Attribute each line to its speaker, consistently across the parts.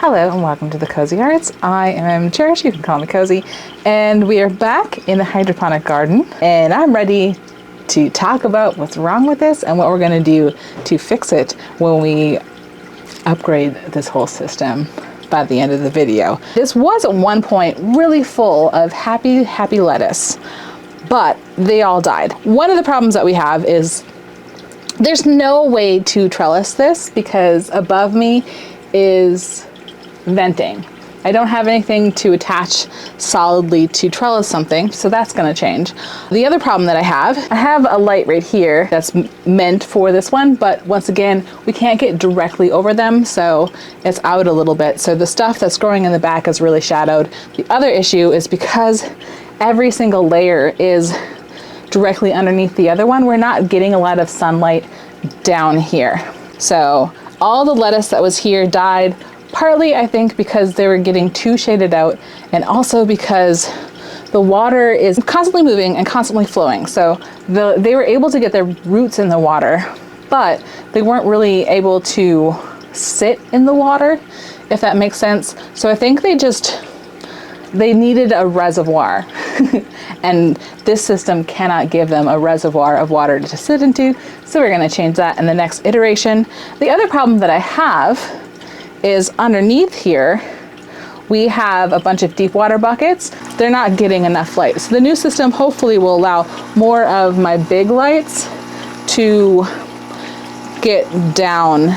Speaker 1: Hello and welcome to the Cozy Arts. I am Cherish, you can call me Cozy, and we are back in the hydroponic garden, and I'm ready to talk about what's wrong with this and what we're going to do to fix it when we upgrade this whole system by the end of the video. This was at one point really full of happy lettuce, but they all died. One of the problems that we have is there's no way to trellis this because above me is venting. I don't have anything to attach solidly to trellis something, so that's going to change. The other problem that I have a light right here that's meant for this one, but once again, we can't get directly over them, so it's out a little bit. So the stuff that's growing in the back is really shadowed. The other issue is because every single layer is directly underneath the other one, we're not getting a lot of sunlight down here. So all the lettuce that was here died. Partly, I think, because they were getting too shaded out, and also because the water is constantly moving and constantly flowing. So they were able to get their roots in the water, but they weren't really able to sit in the water, if that makes sense. So I think they needed a reservoir, and this system cannot give them a reservoir of water to sit into. So we're going to change that in the next iteration. The other problem that I have is underneath here, we have a bunch of deep water buckets. They're not getting enough light. So the new system hopefully will allow more of my big lights to get down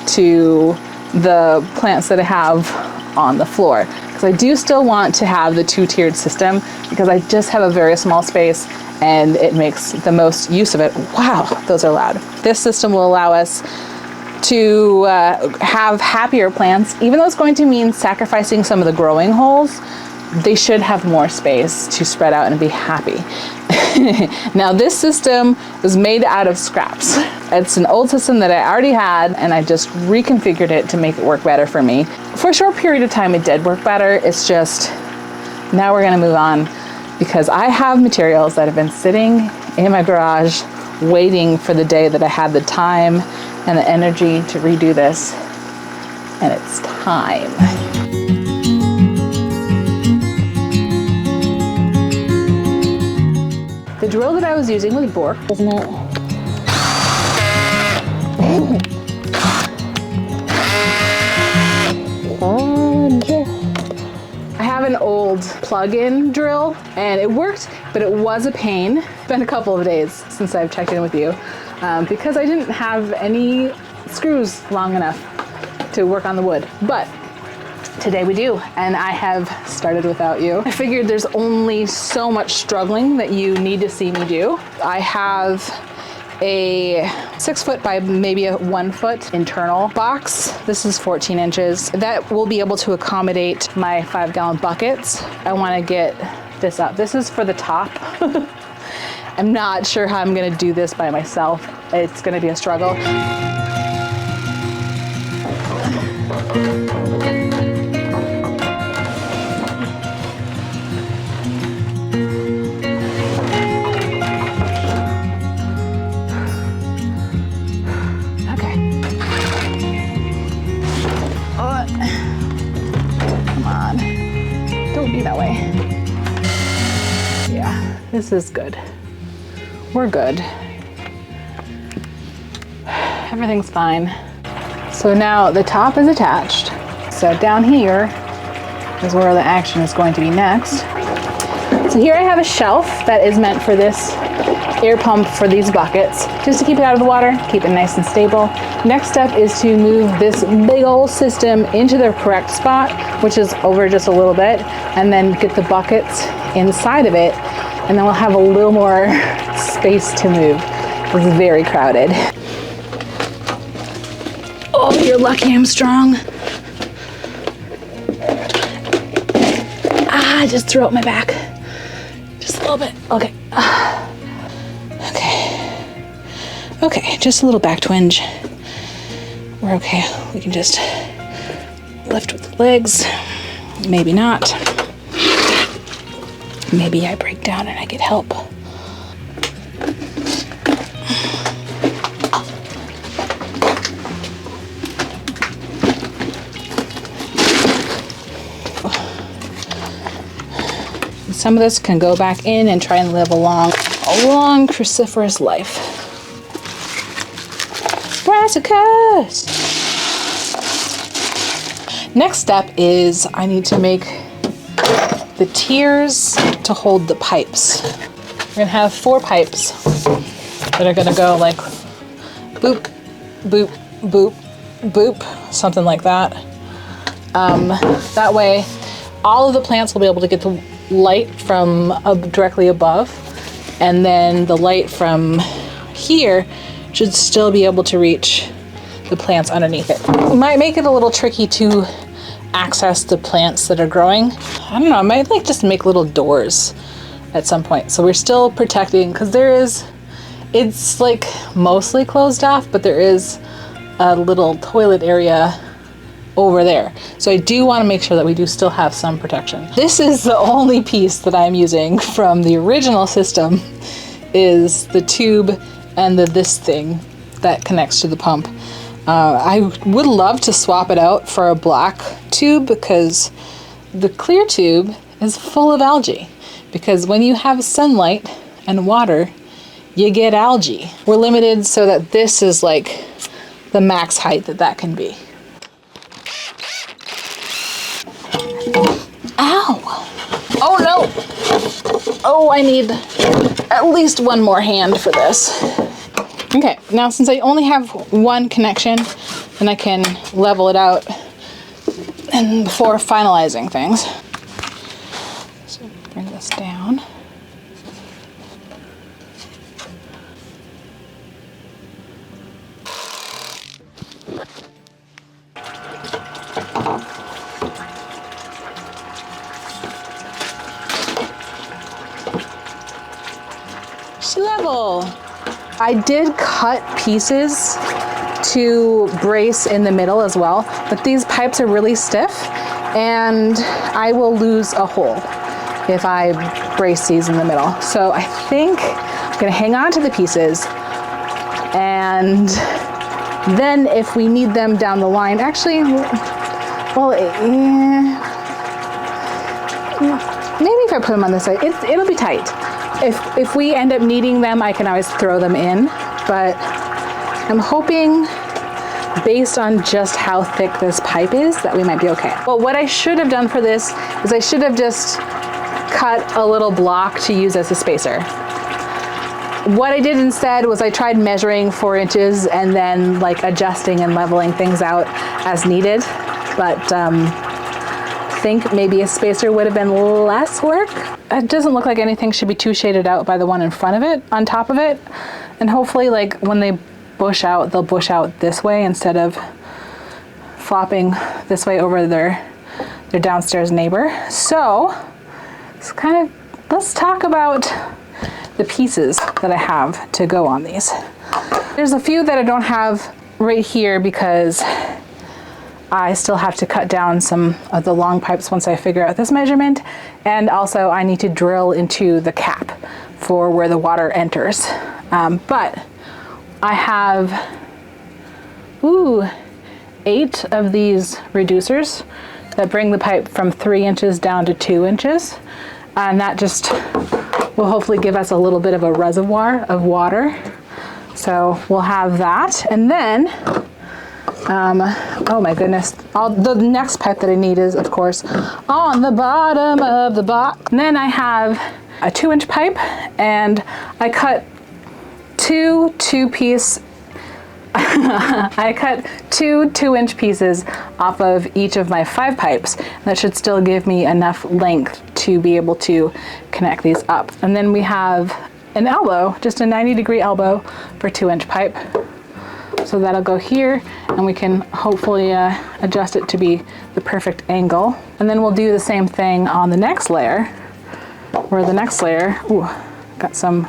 Speaker 1: to the plants that I have on the floor. Because I do still want to have the two-tiered system because I just have a very small space and it makes the most use of it. Wow, those are loud. This system will allow us to have happier plants, even though it's going to mean sacrificing some of the growing holes. They should have more space to spread out and be happy. Now this system was made out of scraps. It's an old system that I already had, and I just reconfigured it to make it work better for me. For a short period of time it did work better. It's just now we're going to move on because I have materials that have been sitting in my garage waiting for the day that I had the time and the energy to redo this, and it's time. The drill that I was using was Bork, isn't it? I have an old plug-in drill and it worked, but it was a pain. It's been a couple of days since I've checked in with you because I didn't have any screws long enough to work on the wood. But today we do, and I have started without you. I figured there's only so much struggling that you need to see me do. I have a 6 foot by maybe a 1 foot internal box. This is 14 inches. That will be able to accommodate my 5-gallon buckets. I want to get this up. This is for the top. I'm not sure how I'm going to do this by myself. It's going to be a struggle. That way. Yeah, this is good. We're good. Everything's fine. So now the top is attached. So down here is where the action is going to be next. So here I have a shelf that is meant for this air pump for these buckets, just to keep it out of the water, keep it nice and stable. Next step is to move this big old system into the correct spot, which is over just a little bit, and then get the buckets inside of it, and then we'll have a little more space to move. It's very crowded. Oh, you're lucky I'm strong. I just threw out my back. Just a little bit. Okay. Okay, just a little back twinge. We're okay. We can just lift with the legs. Maybe not. Maybe I break down and I get help. some of this can go back in and try and live a long cruciferous life. Brassicas! Next step is I need to make the tiers to hold the pipes. We're gonna have 4 pipes that are gonna go like boop, boop, boop, boop, something like that. That way all of the plants will be able to get the light from directly above, and then the light from here should still be able to reach the plants underneath it. It might make it a little tricky to access the plants that are growing. I don't know, I might like just make little doors at some point. So we're still protecting, because it's like mostly closed off, but there is a little toilet area over there. So I do want to make sure that we do still have some protection. This is the only piece that I'm using from the original system, is the tube and this thing that connects to the pump. I would love to swap it out for a black tube, because the clear tube is full of algae. Because when you have sunlight and water, you get algae. We're limited so that this is like the max height that can be. Ow! Oh no! Oh, I need at least one more hand for this. Okay, now since I only have one connection, then I can level it out and before finalizing things. So bring this down. Level. I did cut pieces to brace in the middle as well, but these pipes are really stiff and I will lose a hole if I brace these in the middle. So I think I'm gonna hang on to the pieces, and then if we need them down the line, actually, well, maybe if I put them on this side, it'll be tight. If we end up needing them, I can always throw them in, but I'm hoping, based on just how thick this pipe is, that we might be okay. Well, what I should have done for this is I should have just cut a little block to use as a spacer. What I did instead was I tried measuring 4 inches and then like adjusting and leveling things out as needed, but I think maybe a spacer would have been less work. It doesn't look like anything should be too shaded out by the one in front of it, on top of it. And hopefully, like, when they bush out, they'll bush out this way instead of flopping this way over their downstairs neighbor. So it's let's talk about the pieces that I have to go on these. There's a few that I don't have right here because I still have to cut down some of the long pipes once I figure out this measurement. And also I need to drill into the cap for where the water enters. But I have 8 of these reducers that bring the pipe from 3 inches down to 2 inches. And that just will hopefully give us a little bit of a reservoir of water. So we'll have that. And then oh my goodness, the next pipe that I need is, of course, on the bottom of the box. And then I have a 2-inch pipe, and I cut two 2-piece I cut 2 2-inch pieces off of each of my 5 pipes. That should still give me enough length to be able to connect these up. And then we have an elbow, just a 90-degree elbow for 2-inch pipe. So that'll go here, and we can hopefully adjust it to be the perfect angle. And then we'll do the same thing on the next layer, where the next layer, got some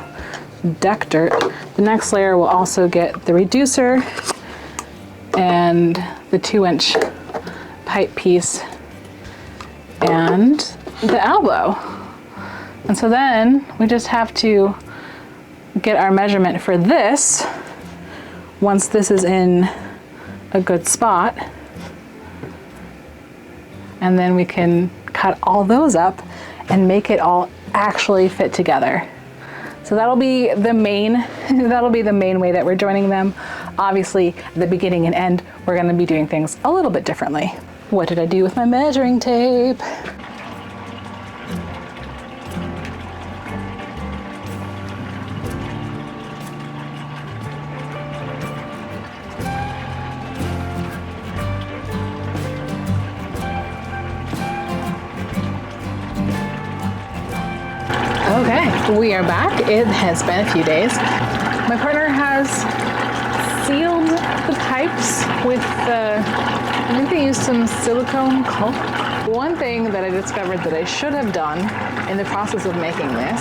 Speaker 1: deck dirt. The next layer will also get the reducer and the 2-inch pipe piece and the elbow. And so then we just have to get our measurement for this. Once this is in a good spot, and then we can cut all those up and make it all actually fit together. So that'll be the main way that we're joining them. Obviously, at the beginning and end, we're gonna be doing things a little bit differently. What did I do with my measuring tape? Okay, we are back. It has been a few days. My partner has sealed the pipes with I think they used some silicone caulk. One thing that I discovered that I should have done in the process of making this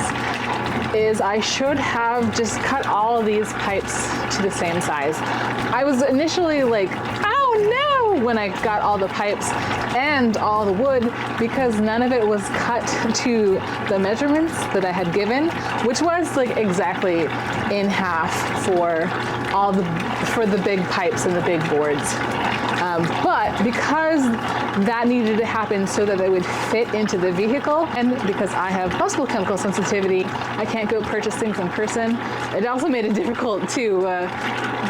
Speaker 1: is I should have just cut all of these pipes to the same size. I was initially like, oh no, when I got all the pipes and all the wood, because none of it was cut to the measurements that I had given, which was like exactly in half for the big pipes and the big boards. But because that needed to happen so that it would fit into the vehicle, and because I have possible chemical sensitivity, I can't go purchase things in person. It also made it difficult to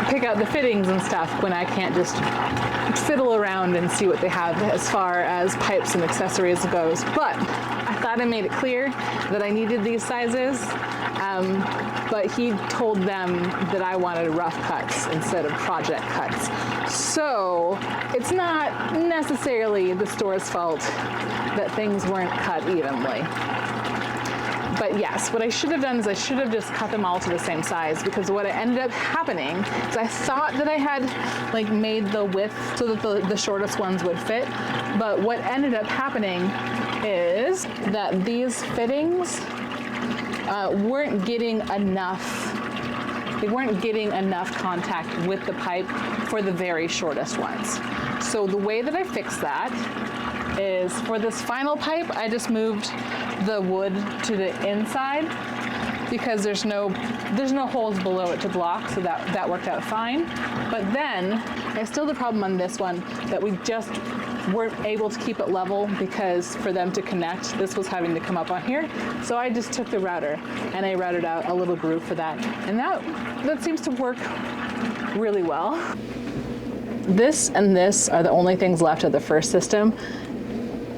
Speaker 1: pick out the fittings and stuff when I can't just fiddle around and see what they have as far as pipes and accessories goes. But I thought I made it clear that I needed these sizes. But he told them that I wanted rough cuts instead of project cuts. So it's not necessarily the store's fault that things weren't cut evenly. But yes, what I should have done is I should have just cut them all to the same size, because what ended up happening is I thought that I had like made the width so that the shortest ones would fit. But what ended up happening is that these fittings weren't getting enough contact with the pipe for the very shortest ones. So the way that I fixed that is, for this final pipe, I just moved the wood to the inside because there's no holes below it to block, so that worked out fine. But then I still had the problem on this one that we just weren't able to keep it level, because for them to connect, this was having to come up on here. So I just took the router and I routed out a little groove for that. And that seems to work really well. This and this are the only things left of the first system.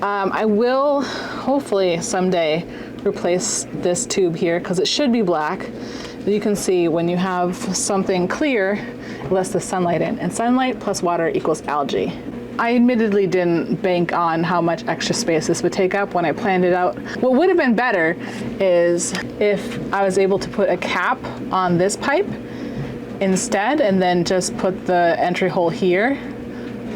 Speaker 1: I will hopefully someday replace this tube here, because it should be black. But you can see when you have something clear, it lets the sunlight in, and sunlight plus water equals algae. I admittedly didn't bank on how much extra space this would take up when I planned it out. What would have been better is if I was able to put a cap on this pipe instead, and then just put the entry hole here.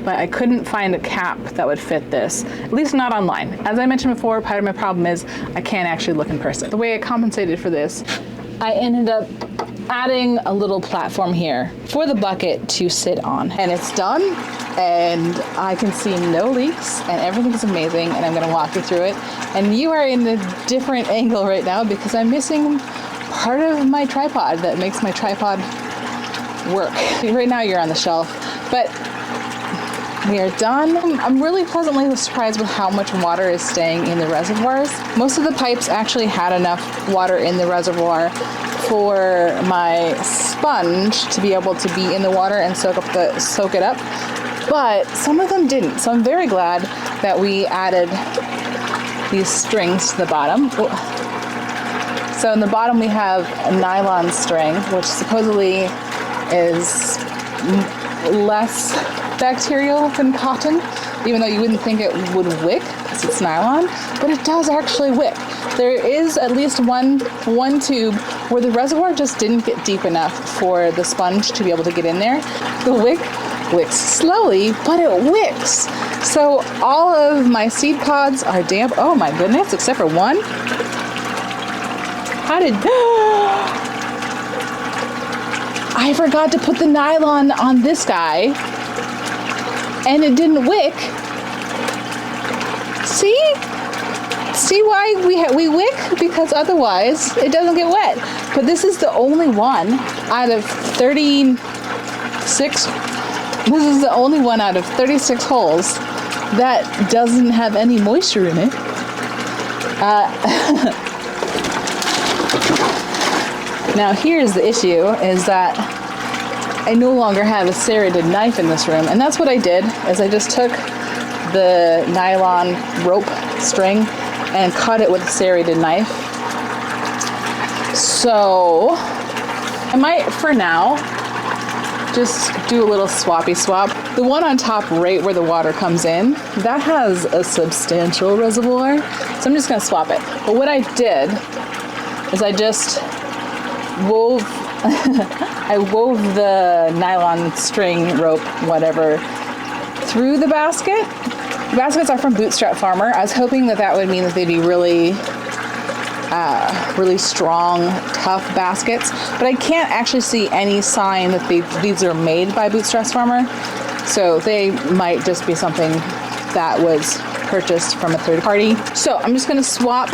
Speaker 1: But I couldn't find a cap that would fit this, at least not online. As I mentioned before, part of my problem is I can't actually look in person. The way I compensated for this, I ended up adding a little platform here for the bucket to sit on. And it's done, and I can see no leaks, and everything's amazing, and I'm gonna walk you through it. And you are in a different angle right now because I'm missing part of my tripod that makes my tripod work. Right now you're on the shelf, but we are done. I'm really pleasantly surprised with how much water is staying in the reservoirs. Most of the pipes actually had enough water in the reservoir for my sponge to be able to be in the water and soak it up, but some of them didn't. So I'm very glad that we added these strings to the bottom. So in the bottom we have a nylon string, which supposedly is less bacterial than cotton, even though you wouldn't think it would wick because it's nylon, but it does actually wick. There is at least one tube where the reservoir just didn't get deep enough for the sponge to be able to get in there. The wick wicks slowly, but it wicks. So all of my seed pods are damp. Oh my goodness, except for one. I forgot to put the nylon on this guy, and it didn't wick. See why we wick? Because otherwise it doesn't get wet. But this is the only one out of 36. This is the only one out of 36 holes that doesn't have any moisture in it. Now here's the issue, is that I no longer have a serrated knife in this room, and that's what I did, is I just took the nylon rope string and cut it with a serrated knife. So I might, for now, just do a little swappy swap. The one on top right where the water comes in, that has a substantial reservoir, so I'm just gonna swap it. But what I did is I just wove I wove the nylon string, rope, whatever, through the basket. The baskets are from Bootstrap Farmer. I was hoping that that would mean that they'd be really strong, tough baskets, but I can't actually see any sign that these are made by Bootstrap Farmer, so they might just be something that was purchased from a third party. So I'm just gonna swap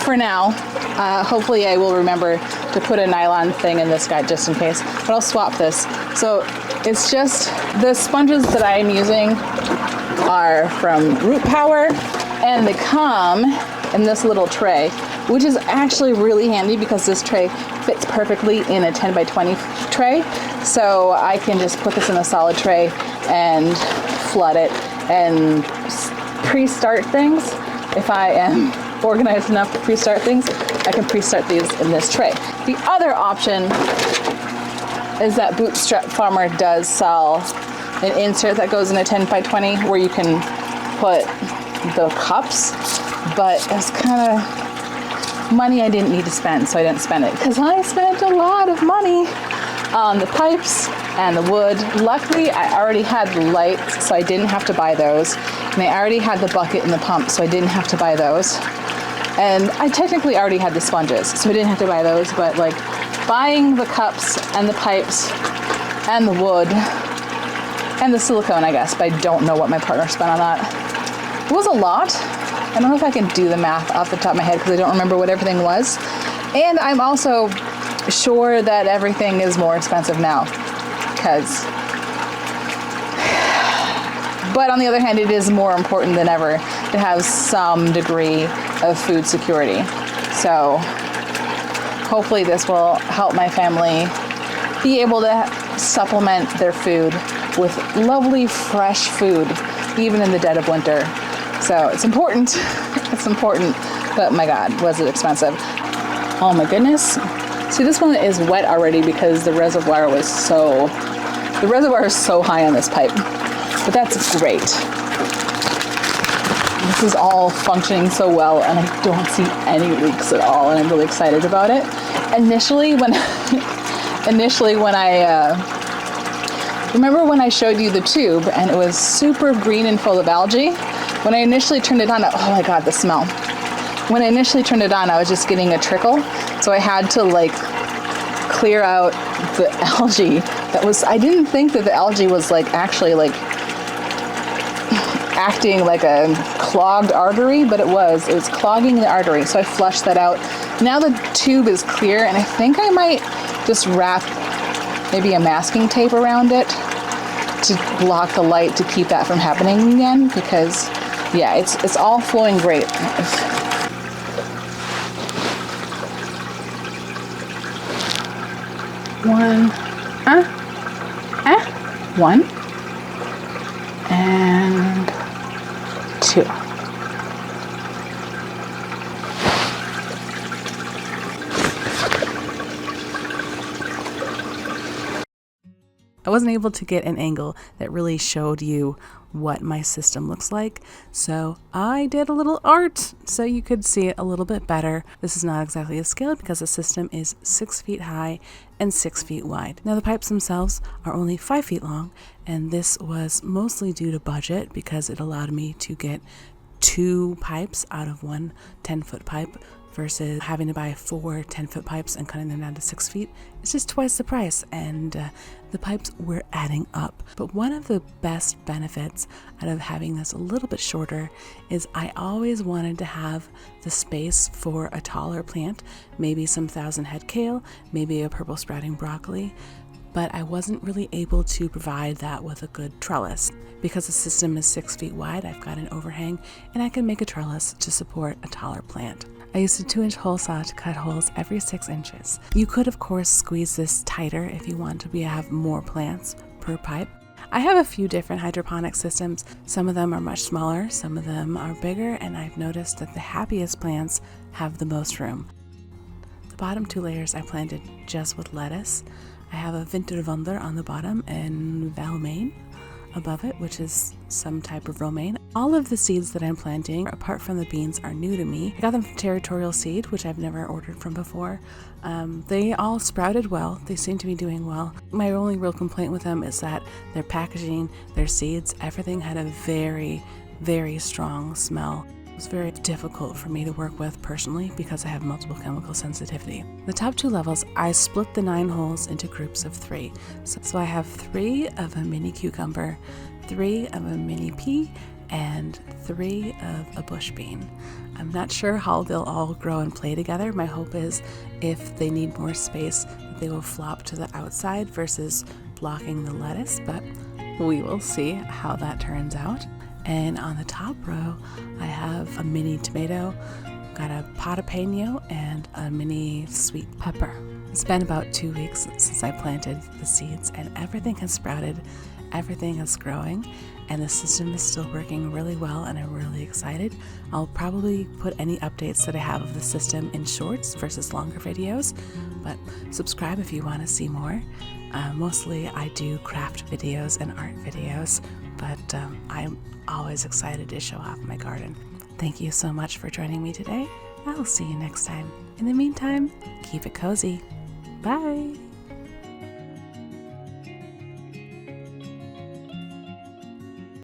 Speaker 1: for now. Hopefully I will remember to put a nylon thing in this guy just in case, but I'll swap this. So it's just, the sponges that I'm using are from Root Power, and they come in this little tray, which is actually really handy because this tray fits perfectly in a 10 by 20 tray. So I can just put this in a solid tray and flood it and pre-start things. If I am organized enough to pre-start things, I can pre-start these in this tray. The other option is that Bootstrap Farmer does sell an insert that goes in a 10 by 20 where you can put the cups, but it's kind of money I didn't need to spend, so I didn't spend it, because I spent a lot of money on the pipes and the wood. Luckily, I already had the lights, so I didn't have to buy those, and I already had the bucket and the pump, so I didn't have to buy those. And I technically already had the sponges, so I didn't have to buy those, but like buying the cups and the pipes and the wood and the silicone, I guess, but I don't know what my partner spent on that. It was a lot. I don't know if I can do the math off the top of my head because I don't remember what everything was. And I'm also sure that everything is more expensive now, but on the other hand, it is more important than ever to have some degree of food security. So hopefully this will help my family be able to supplement their food with lovely fresh food, even in the dead of winter. So it's important, it's important, but my God, was it expensive. Oh my goodness. See, this one is wet already because the reservoir is so high on this pipe, but that's great. This is all functioning so well, and I don't see any leaks at all, and I'm really excited about it. Initially when I remember when I showed you the tube and it was super green and full of algae. When I initially turned it on, oh my God, the smell. When I initially turned it on, I was just getting a trickle, so I had to like clear out the algae. I didn't think that the algae was like actually like acting like a clogged artery, but it was clogging the artery, so I flushed that out. Now the tube is clear, and I think I might just wrap maybe a masking tape around it to block the light to keep that from happening again, because yeah, it's all flowing great. One and two.
Speaker 2: I wasn't able to get an angle that really showed you what my system looks like, so I did a little art so you could see it a little bit better. This is not exactly a scale because the system is 6 feet high and 6 feet wide. Now the pipes themselves are only 5 feet long, and this was mostly due to budget because it allowed me to get 2 pipes out of one 10-foot pipe versus having to buy 4 10-foot pipes and cutting them down to 6 feet. It's just twice the price, and the pipes were adding up. But one of the best benefits out of having this a little bit shorter is I always wanted to have the space for a taller plant, maybe some 1,000-head kale, maybe a purple sprouting broccoli, but I wasn't really able to provide that with a good trellis. Because the system is 6 feet wide, I've got an overhang, and I can make a trellis to support a taller plant. I used a 2-inch hole saw to cut holes every 6 inches. You could of course squeeze this tighter if you want to have more plants per pipe. I have a few different hydroponic systems. Some of them are much smaller, some of them are bigger, and I've noticed that the happiest plants have the most room. The bottom 2 layers I planted just with lettuce. I have a winterwunder on the bottom and valmain above it, which is some type of romaine. All of the seeds that I'm planting, apart from the beans, are new to me. I got them from Territorial Seed, which I've never ordered from before. They all sprouted well. They seem to be doing well. My only real complaint with them is that their packaging, their seeds, everything had a very, very strong smell. It was very difficult for me to work with personally because I have multiple chemical sensitivity. The top 2 levels, I split the 9 holes into groups of 3. So I have 3 of a mini cucumber, 3 of a mini pea, and 3 of a bush bean. I'm not sure how they'll all grow and play together. My hope is if they need more space, they will flop to the outside versus blocking the lettuce, but we will see how that turns out. And on the top row, I have a mini tomato, got a jalapeno, and a mini sweet pepper. It's been about 2 weeks since I planted the seeds, and everything has sprouted, everything is growing, and the system is still working really well, and I'm really excited. I'll probably put any updates that I have of the system in shorts versus longer videos, but subscribe if you want to see more. Mostly I do craft videos and art videos, but I'm always excited to show off my garden. Thank you so much for joining me today. I'll see you next time. In the meantime, keep it cozy. Bye.